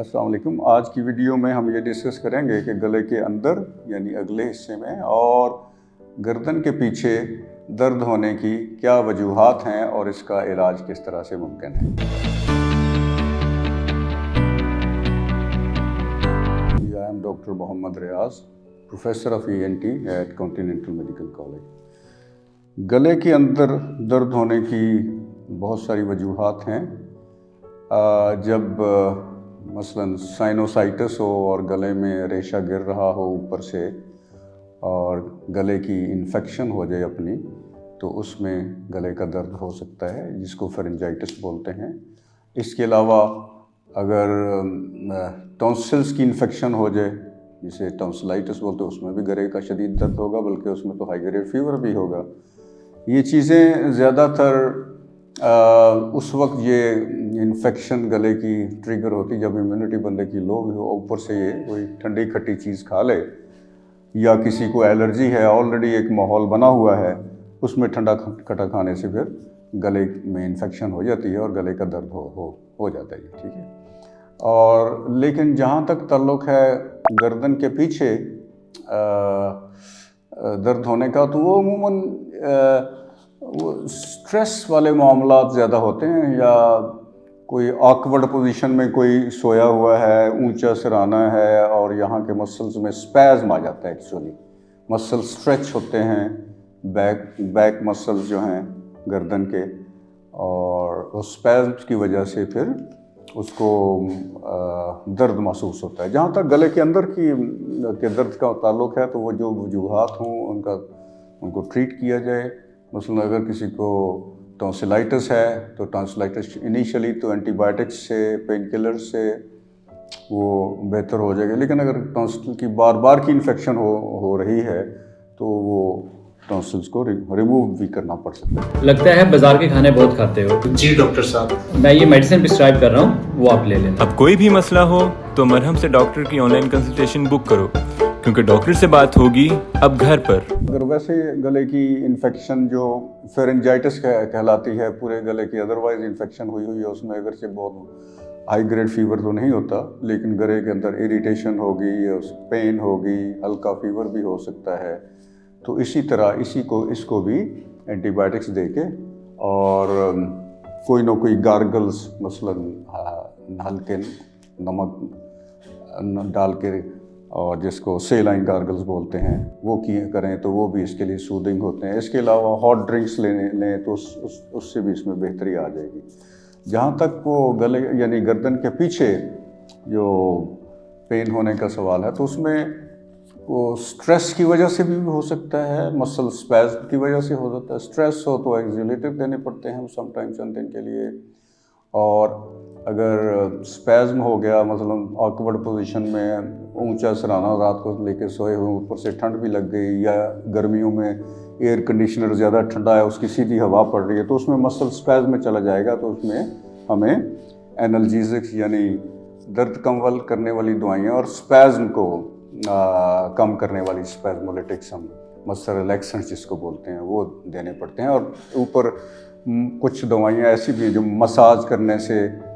अस्सलाम वालेकुम। आज की वीडियो में हम ये डिस्कस करेंगे कि गले के अंदर यानी अगले हिस्से में और गर्दन के पीछे दर्द होने की क्या वजूहात हैं और इसका इलाज किस तरह से मुमकिन है। I am doctor Mohammad Riaz, professor of ENT at continental medical college. गले के अंदर दर्द होने की बहुत सारी वजूहात हैं। जब मसलन साइनोसाइटिस हो और गले में रेशा गिर रहा हो ऊपर से और गले की इन्फेक्शन हो जाए अपनी, तो उसमें गले का दर्द हो सकता है जिसको फेरिंजाइटिस बोलते हैं। इसके अलावा अगर टॉन्सिल्स की इन्फेक्शन हो जाए जिसे टॉन्सिलाइटिस बोलते हैं, उसमें भी गले का शदीद दर्द होगा, बल्कि उसमें तो हाई ग्रेड फीवर भी होगा। ये चीज़ें ज़्यादातर उस वक्त ये इन्फेक्शन गले की ट्रिगर होती जब इम्यूनिटी बंदे की लो भी हो, ऊपर से ये कोई ठंडी खट्टी चीज़ खा ले या किसी को एलर्जी है, ऑलरेडी एक माहौल बना हुआ है, उसमें ठंडा खट्टा खाने से फिर गले में इन्फेक्शन हो जाती है और गले का दर्द हो जाता है। ठीक है। और लेकिन जहाँ तक ताल्लुक़ है गर्दन के पीछे दर्द होने का, तो वो अमूमन वो स्ट्रेस वाले मामलात ज़्यादा होते हैं, या कोई ऑकवर्ड पोजीशन में कोई सोया हुआ है, ऊंचा सिराना है और यहाँ के मसल्स में स्पैज़म आ जाता है। एक्चुअली मसल स्ट्रेच होते हैं, बैक मसल्स जो हैं गर्दन के, और उस स्पैज़म की वजह से फिर उसको दर्द महसूस होता है। जहाँ तक गले के अंदर के दर्द का ताल्लुक़ है, तो वो जो वजूहात हों उनको ट्रीट किया जाए। मसलन अगर किसी को टॉन्सिलाइटिस है तो टॉन्सिलाइटिस इनिशियली तो एंटीबायोटिक्स से, पेन किलर से वो बेहतर हो जाएगा, लेकिन अगर टॉन्सिल की बार बार की इन्फेक्शन हो रही है तो वो टॉन्सिल्स को रिमूव भी करना पड़ सकता है। लगता है बाजार के खाने बहुत खाते हो। जी डॉक्टर साहब, मैं ये मेडिसिन प्रिस्क्राइब कर रहा हूँ, वो आप ले लेना। अब कोई भी मसला हो तो मरहम से डॉक्टर की ऑनलाइन कंसल्टेशन बुक करो, क्योंकि डॉक्टर से बात होगी अब घर पर। अगर वैसे गले की इन्फेक्शन जो फेरिंजाइटिस कहलाती है, पूरे गले की अदरवाइज इन्फेक्शन हुई है, उसमें अगर से बहुत हाई ग्रेड फीवर तो नहीं होता, लेकिन गले के अंदर इरिटेशन होगी या पेन होगी, हल्का फीवर भी हो सकता है, तो इसी तरह इसको भी एंटीबायोटिक्स दे के और कोई ना कोई गार्गल्स, मसलन हल्के नमक डाल के, और जिसको सेलाइन गार्गल्स बोलते हैं, वो करें तो वो भी इसके लिए सूदिंग होते हैं। इसके अलावा हॉट ड्रिंक्स लें तो उससे भी इसमें बेहतरी आ जाएगी। जहाँ तक वो गले यानी गर्दन के पीछे जो पेन होने का सवाल है, तो उसमें वो स्ट्रेस की वजह से भी हो सकता है, मसल स्पैज़म की वजह से हो सकता है। स्ट्रेस हो तो एक्सुलेटिव देने पड़ते हैं समटाइम चंद दिन के लिए, और अगर स्पैज़म हो गया, मतलब ऑकवर्ड पोजीशन में ऊंचा सिराना, रात को लेके सोए हुए, ऊपर से ठंड भी लग गई, या गर्मियों में एयर कंडीशनर ज़्यादा ठंडा है, उसकी सीधी हवा पड़ रही है, तो उसमें मसल स्पैज़म में चला जाएगा। तो उसमें हमें एनाल्जेसिक्स यानी दर्द कम करने वाली दवाइयाँ और स्पैज़म को कम करने वाली स्पैज़मोलिटिक्स, हम मसल रिलैक्सेंट्स जिसको बोलते हैं, वो देने पड़ते हैं। और ऊपर कुछ दवाइयाँ ऐसी भी जो मसाज करने से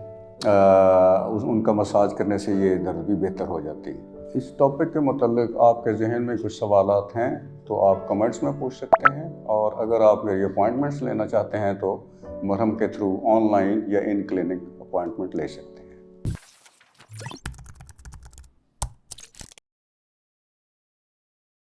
उनका मसाज करने से ये दर्द भी बेहतर हो जाती है। इस टॉपिक के मुताल्लिक आपके जहन में कुछ सवालात हैं तो आप कमेंट्स में पूछ सकते हैं, और अगर आप मेरी अपॉइंटमेंट्स लेना चाहते हैं तो मरहम के थ्रू ऑनलाइन या इन क्लिनिक अपॉइंटमेंट ले सकते हैं।